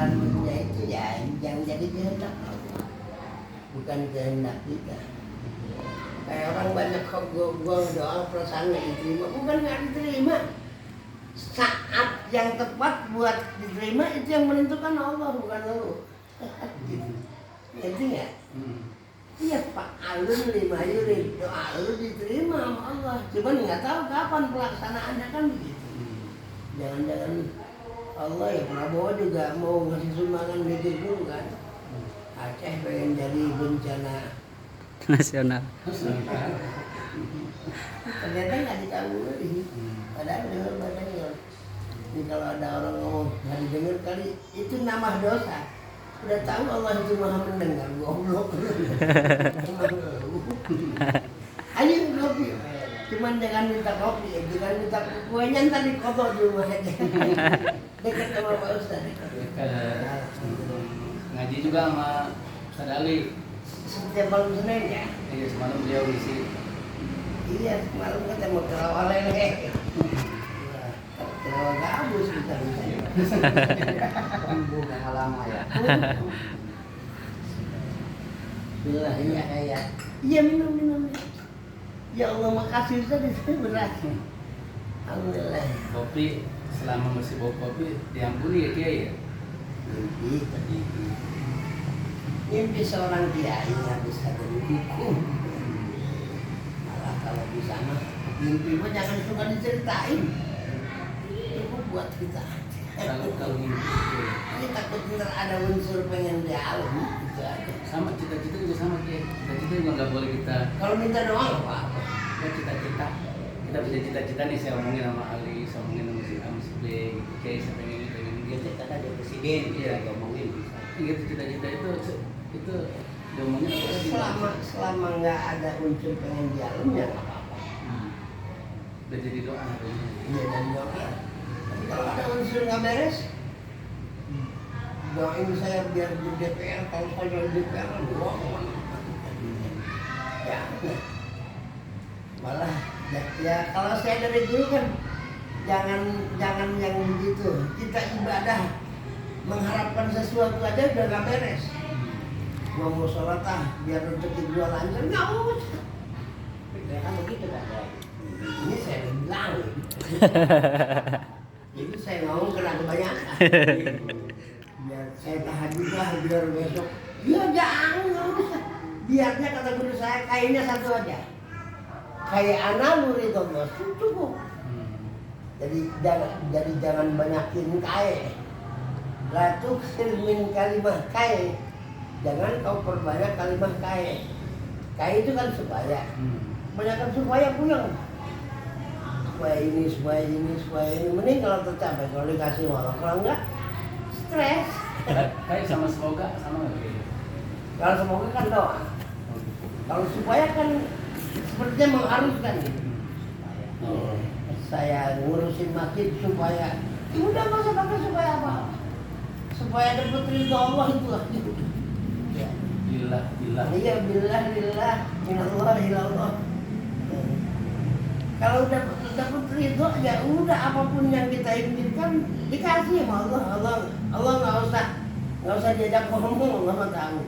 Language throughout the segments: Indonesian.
selalunya itu ya yang jadi kehendak Allah, bukan kehendak kita. Kayak orang banyak kok gua doa perasaan nggak diterima, bukan nggak diterima. Saat yang tepat buat diterima itu yang menentukan Allah, bukan lu. Ngerti nggak? Iya Pak Alun lima yurid, doa lu diterima sama Allah, cuman nggak tahu kapan pelaksanaannya kan begitu. Jangan-jangan Allah ya Prabowo juga mau ngasih sumbangan begitu kan? Aceh pengen jadi bencana nasional. Ternyata nggak dikabulin. Padahal dengar badannya. Jadi kalau ada orang ngomong nggak didengar kali, itu nama dosa. Udah tahu Allah itu maha mendengar, goblok. Ayo kopi. Cuman jangan minta kopi, jangan minta kuenya ntar dikotok di rumah aja. Dekat sama Pak Ustaz. Ngaji juga sama Ustaz Ali. Setiap malam Senin ya? Iya, semalam beliau isi. Iya, semalam kita mau terawih lele. Terawih gabus kita bisa. Bukan lama ya. Bismillah, iya. Iya minum. Ya Allah makasih Ustaz, itu berat. Alhamdulillah. Kopi selama masih bawa kopi diampuni ya Kiai ya. Mimpi seorang kiai yang bisa jadi hukum. Malah kalau bisa mah mimpi mah jangan suka diceritain. Cukup buat kita. Kalau mimpi Ini takut ntar ada unsur pengen dialami gitu aja. sama cita-cita juga sama Kiai. Cita-cita juga nggak boleh kita. Kalau minta doa nggak apa-apa. Ya cita-cita. Kita bisa cita-cita nih, saya omongin sama Ali, saya omongin sama si A, si B, gitu. Kiai saya pengen ini. Dia cerita ada presiden, Iya. dia ngomongin bisa. Gitu cita-cita itu diomongin apa lagi? Selama nggak ada unsur pengen dialami ya nggak apa-apa. Udah jadi doa namanya. Iya dan doa. Tapi kalau ada unsur nggak beres, doain saya biar di DPR, kalau saya di DPR, ya, malah ya kalau saya dari dulu kan jangan yang begitu. Kita ibadah mengharapkan sesuatu aja udah nggak beres. Mau sholat biar rezeki gua lancar nggak usah. Ya kan begitu kan? Ini saya bilang. Jadi saya ngomong kena kebanyakan. Biar saya tahajud lah biar besok. Ya jangan nggak usah. Biarnya kata guru saya kainnya satu aja. Kayak anak muridullah cukup. Jadi jangan banyakin kae. La tuksir min kalimah kae. Jangan kau perbanyak kalimah kae. Kae itu kan supaya. Banyakkan supaya puyeng. Supaya ini. Mending kalau tercapai, kalau dikasih malah. Kalau enggak, stres. Kayak sama semoga sama nggak Kiai? Kalau semoga kan doa. Kalau supaya kan sepertinya mengharuskan. Saya ngurusin masjid supaya. Ya udah nggak usah pakai supaya apa. Supaya dapat ridho Allah itulah. Ya. Billah. Iya billah minallah ilallah. Kalau dapat ridho ya udah apapun yang kita inginkan dikasih sama Allah. Allah nggak usah diajak ngomong, Allah mah tahu.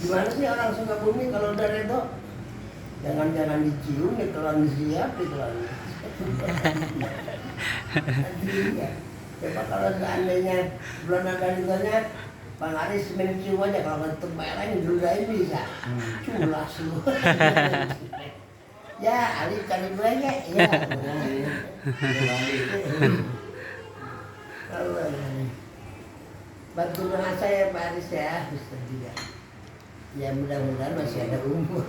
Gimana sih orang suka bumi kalau udah ridho? Jangan dicium, ditelan siap, ditelan. Coba kalau seandainya belum ada ridhonya, Bang Aris mencium aja kalau ngetep lain duluin bisa. Culas lu. Ya, Ali cari belanja. Ya. Allah. Bantu doa saya Pak Aris ya, Ustaz juga. Ya mudah-mudahan masih ada umur.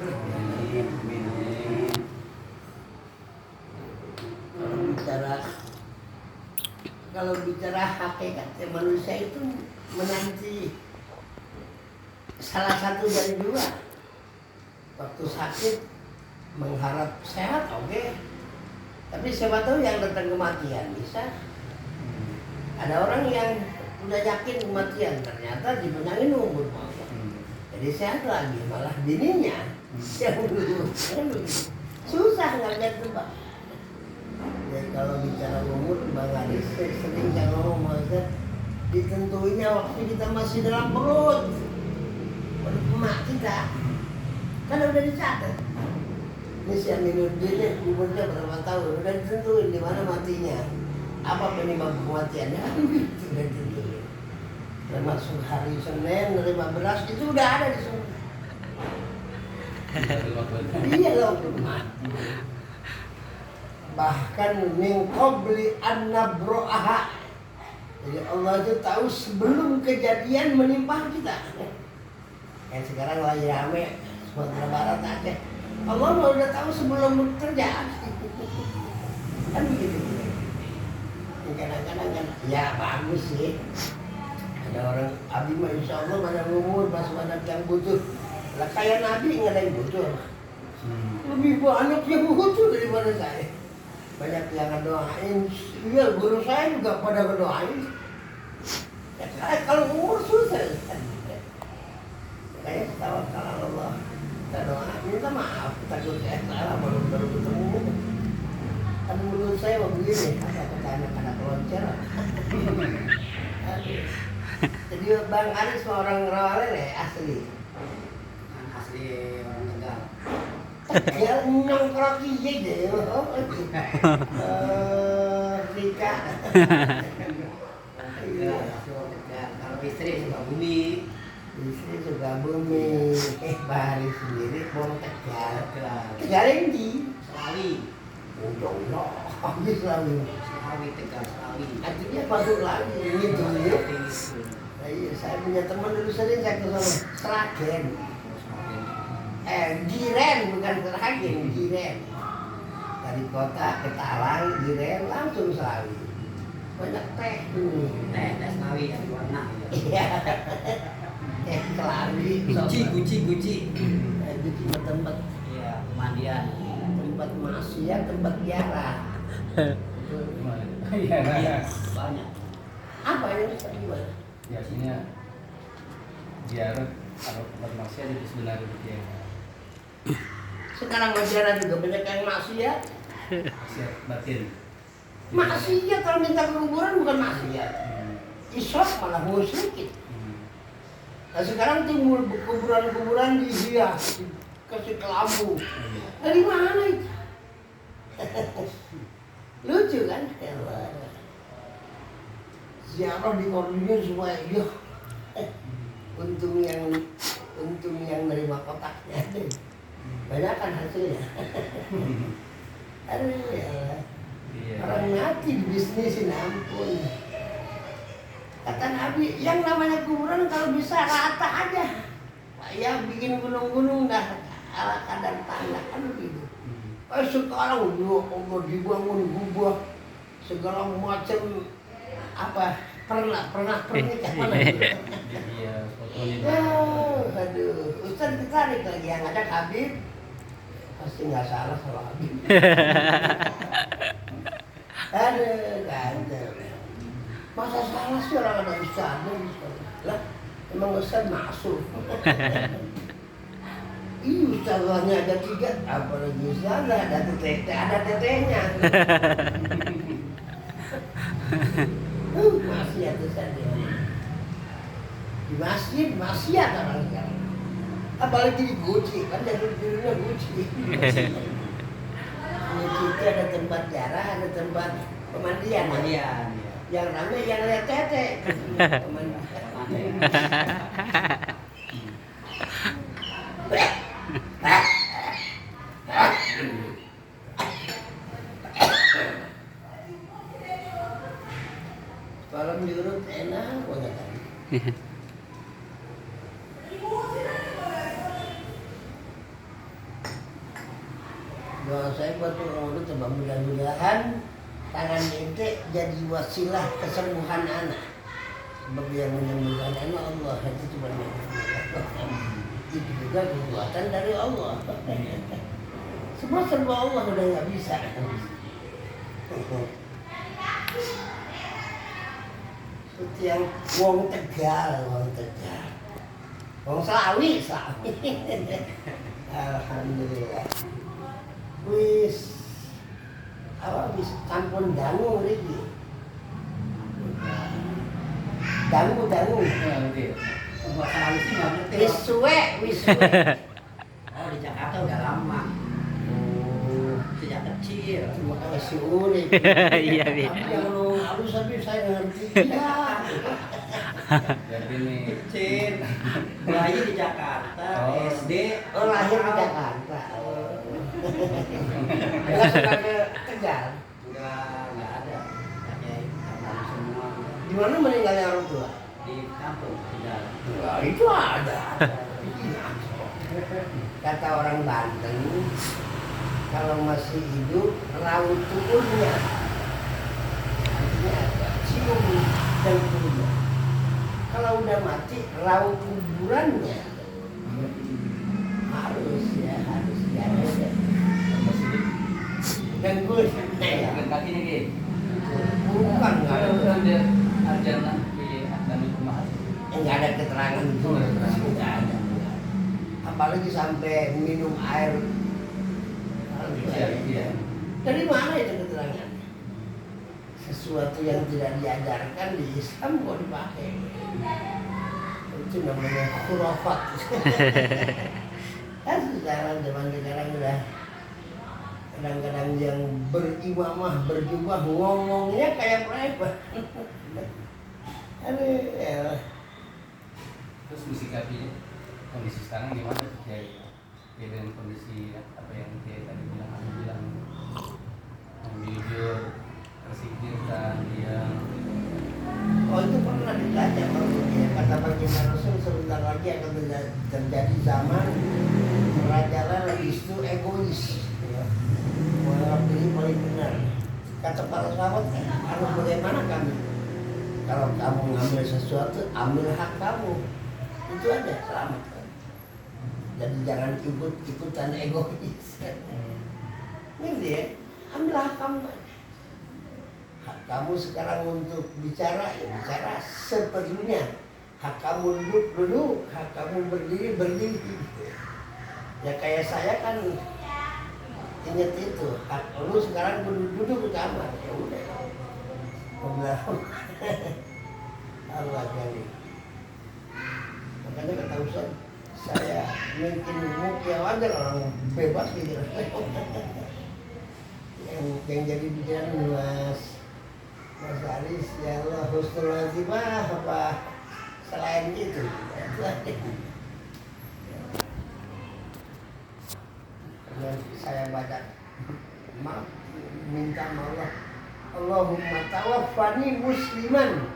Kalau bicara hakikatnya manusia itu menanti salah satu dari dua. Waktu sakit mengharap sehat, oke. Tapi siapa tahu yang datang kematian bisa. Ada orang yang udah yakin kematian, ternyata dimenangin umur. Jadi sehat lagi, malah bininya yang dulu. Susah nggak lihat tebak. Jadi kalau bicara umur, Bang Aris sering saya ngomong, Ustaz, ditentuinya waktu kita masih dalam perut emak kita, kan udah dicatat. Ini si Aminuddin nih umurnya berapa tahun, udah ditentuin di mana matinya, apa penyebab kematiannya, itu udah ditentuin. Termasuk hari Senin, 15 itu udah ada di sana. Iya loh, bahkan min qabli an nabro'aha. Jadi Allah itu tahu sebelum kejadian menimpa kita. Yang sekarang lagi rame Sumatera Barat Aceh, Allah mau udah tahu sebelum terjadi. Kan begitu. Kadang-kadang kan ya bagus sih. Ada orang abdi mah insya Allah pada umur pas banyak yang butuh. Lah kayak Nabi nggak ada yang butuh. Lebih banyak yang butuh daripada saya. Banyak yang ngedoain. Iya, guru saya juga pada ngedoain. Ya, saya kalau umur susah. Kayak tawakal Allah. Kita doa, minta maaf. Takut saya salah baru ketemu. Kan menurut saya begini, kata anak-anak loncer. Jadi Bang Aris orang Rawalele asli. Asli orang Tegal. Ya nongkrong aja deh. Rika. Iya. Kalau istri suka bumi. Istri suka bumi. Bahari sendiri mau Tegal. Tegal Ini Selawi. Udah, habis lagi. Selawi Tegal Selawi. Artinya masuk lagi gitu ya. Iya, saya punya teman dulu sering saya ke sana. Seragen. Giren bukan Seragen, Giren. Dari kota ke Talang, Giren langsung Selawi. Banyak teh ini. Teh Selawi yang warna. Iya. Teh Selawi. Guci. Itu cuma tempat. Iya, pemandian. Tempat maksiat, tempat ziarah. Iya, banyak. Apa yang bisa dibuat? Biasanya ziarah kalau tempat maksiat itu sebenarnya dia. Sekarang ziarah juga banyak yang maksiat. Maksiat batin. Maksiat kalau minta ke kuburan bukan maksiat. Isyak malah musyrik. Nah sekarang timbul kuburan-kuburan dihias, kasih kelambu. Dari mana itu? Lucu kan? Ziarah dikoordinir supaya dia untung yang nerima kotaknya. Banyak kan hasilnya. Aduh ya. Orang mati dibisnisin, ampun. Kata Nabi, yang namanya kuburan kalau bisa rata aja. Ya bikin gunung-gunung dah ala kadar tanah kan begitu. Sekarang udah dibangun gubah segala macam apa pernah pernikahan mana? Iya, fotonya. Aduh, Ustaz ditarik lagi yang ada Habib. Pasti nggak salah kalau Habib. Aduh, ganteng. Masa salah sih orang ada Ustaz? Lah, emang Ustaz masuk. Iya, Ustazahnya ada 3, apalagi Ustaz ada tetehnya. Masih ada saja. Di masjid masih ada orang sekarang. Apalagi di Guci, kan dari dulunya Guci. Di situ ada tempat ziarah, ada tempat pemandian. Yang ramai yang lihat tete. Kalau diurut enak banget kan. Doa saya buat orang urut coba mudah-mudahan tangan ente jadi wasilah kesembuhan anak. Sebab yang menyembuhkan anak Allah itu cuma itu juga kekuatan dari Allah. Semua serba Allah udah nggak bisa. Seperti yang wong Tegal, wong Selawi. Alhamdulillah. Wis apa bisa campur dangu lagi. dangu. Ya, ngerti. Bahasa halusnya nggak ngerti. Wiswe. Oh di Jakarta udah lama. Oh, Sejak kecil. terima kasih Uli. Iya, Bi. Tapi yang lu halus tapi saya ngerti. Iya. Jadi nih Kecil. Lahir di Jakarta, Oh. SD. Oh, lahir di Jakarta. Enggak suka ke Tegal. Enggak ada. Kakek kakak semua Di mana meninggalnya orang tua? di kampung tinggal. Wah, itu ada. Kata orang Banten, kalau masih hidup, raut tubuhnya. Artinya ada cium dan tubuhnya. Kalau udah mati, raut kuburannya. Harus ya. masih Dan gue ya. kan kakinya Ki. Bukan, nggak ada. Kalau dia arjana di Akademi Kumaha. Nggak ada keterangan itu. Oh, nggak ada keterangan. Nggak ada. Apalagi sampai minum air. Iya. Dari mana itu keterangan? Sesuatu yang tidak diajarkan di Islam kok dipakai. Itu namanya khurafat. Kan sekarang zaman sekarang udah kadang-kadang yang berimamah berjubah ngomongnya kayak preman. Aduh, ya. Terus musikapinya kondisi sekarang gimana Kiai? Ya dengan kondisi apa yang Kiai tadi bilang, aku bilang yang jujur, tersikirkan, diam. Oh itu pernah ditanya ya, kata baginda Rasul sebentar lagi akan terjadi zaman merajalela itu egois, ya. Menganggap diri paling benar. Kata para sahabat, harus bagaimana kami? Kalau kamu ngambil sesuatu, ambil hak kamu. Itu aja selamat kan. Jadi jangan ikut-ikutan egois. Ini ya, ambil hak kamu. Hak kamu sekarang untuk bicara, ya bicara seperlunya. Hak kamu duduk, hak kamu berdiri. Ya kayak saya kan ingat itu, hak lu sekarang duduk di kamar, ya udah. Allah kali. Makanya kata Ustaz, saya mungkin ya wajar orang bebas gitu. yang jadi pikiran Mas Aris, ya Allah, husnul khatimah apa selain itu? Dan saya baca, maaf, minta Allah, Allahumma tawaffani musliman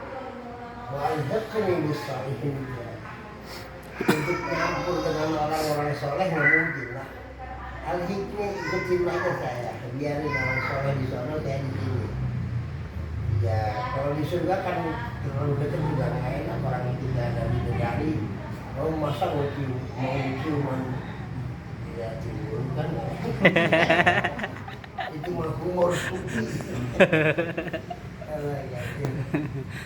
wa alhiqni bis shalihin. Untuk nyampur dengan orang-orang soleh nggak mungkin lah. Al-hikmah ikutin aja saya, biarin orang soleh di sana, saya di sini. Ya kalau di surga kan terlalu dekat juga nggak enak, orang itu nggak ada di negari. Oh masa mau ciuman ya tidur kan? Itu mah humor putih.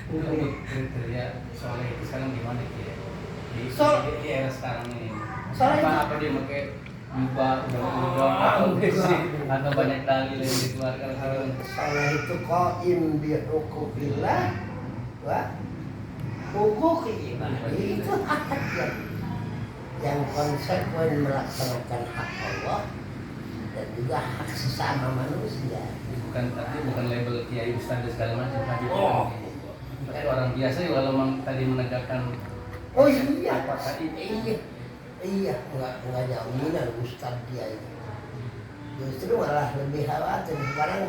Untuk kriteria soleh itu sekarang gimana Ki? Di era sekarang ini. Soleh Apa dia pakai jubah udang atau banyak dalil yang dikeluarkan sekarang? Salah itu qaim bi hukukillah wa hukuki ibadah. Itu hak yang konsekuen melaksanakan hak Allah dan juga hak sesama manusia. Bukan label kiai ustaz dan segala macam tapi Oh. tapi orang biasa ya kalau tadi menegakkan Oh iya, apakah itu iya, enggak jaminan ustaz dia itu. Justru malah lebih khawatir. Sekarang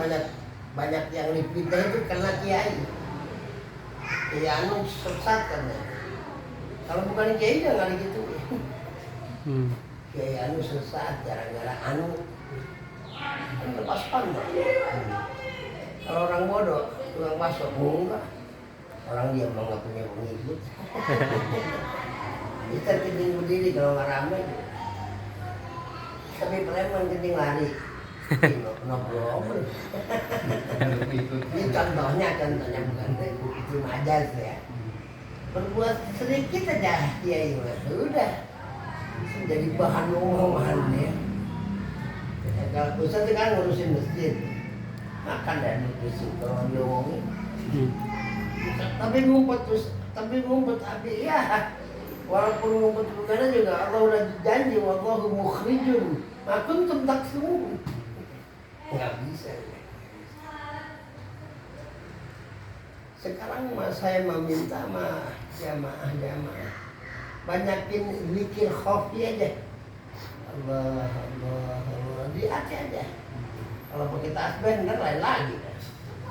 banyak yang dipindah itu karena kiai. Ya anu sesat kan ya. Kalau bukan kiai udah nggak gitu. Kiai anu sesat gara-gara anu kan lepas pandang. Kalau orang bodoh tukang masuk enggak. Orang dia mau nggak punya pengikut. Kita kencing berdiri kalau nggak ramai. Tapi preman kencing lari. Ngobrol. Ini contohnya bukan itu majas ya. Berbuat sedikit aja dia itu udah jadi bahan omongan ya. Kalau Ustaz kan ngurusin masjid, makan dan ngurusin kalau diomongin. Tapi ngumpet terus tapi ngumpet api ya. Walaupun ngumpet bagaimana juga Allah udah janji wallahu mukhrijun ma kuntum taktumun. Nggak bisa. Sekarang saya meminta sama jamaah banyakin zikir khafi aja. Allah Allah Allah di hati aja. Kalau pakai tasbih ntar lain lagi.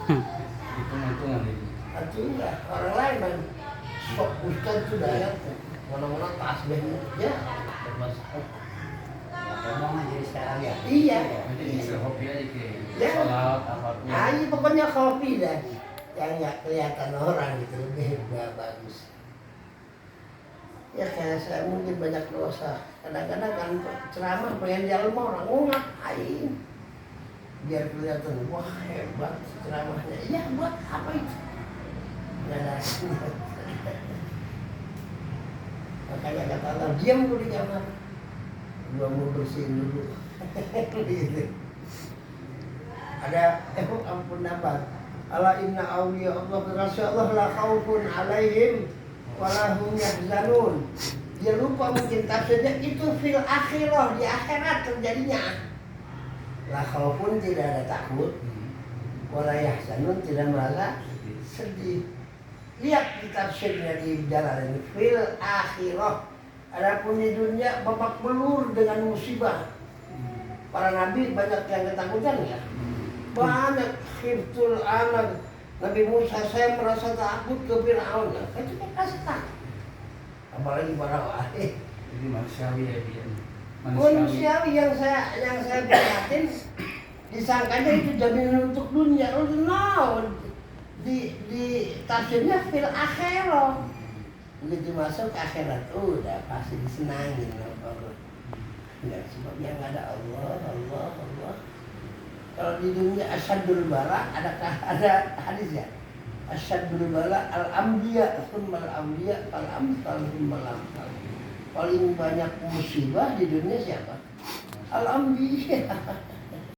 Hitung-hitungan ini. Artinya orang lain kan sok ustaz sudah ya mana-mana tasbih ya bermasalah. Ngomong aja sekarang ya. Iya. Jadi bisa hobi aja ke Ya. sholat apapun. Nah, ini pokoknya kopi dah yang nggak kelihatan orang gitu lebih bagus. Ya kayak saya mungkin banyak dosa. Kadang-kadang kan ceramah pengen jalan sama orang mau ngapain? Biar kelihatan wah hebat ceramahnya. Iya buat apa itu? Nggak ada. Makanya kata Allah diam dulu di kamar. Gua mau bersihin dulu. Gitu. Ada ampun apa? Ala inna awliya Allah berasya Allah la khaufun alaihim walahum yahzanun. Dia lupa mungkin tafsirnya itu fil akhirah, di akhirat terjadinya. La khaufun tidak ada takut, wala yahzanun tidak merasa sedih. Lihat di tafsirnya di jalan ini fil akhirah. Adapun di dunia babak belur dengan musibah. Para nabi banyak yang ketakutan ya. Banyak khiftul anak. Nabi Musa saya merasa takut ke Fir'aun. Itu kan kasih takut. Apalagi para wali. Jadi manusiawi ya dia. Manusiawi yang saya prihatin disangkanya itu jaminan untuk dunia. Oh no. Di tafsirnya fil akhirah. Begitu masuk ke akhirat, udah pasti disenangin Allah. Enggak, sebabnya nggak ada Allah. Kalau di dunia asyadul bala, ada hadis ya. Asyadul bala al-ambiya, tsummal ambiya, al-amsal, tsummal amsal. Paling banyak musibah di dunia siapa? Al-ambiya.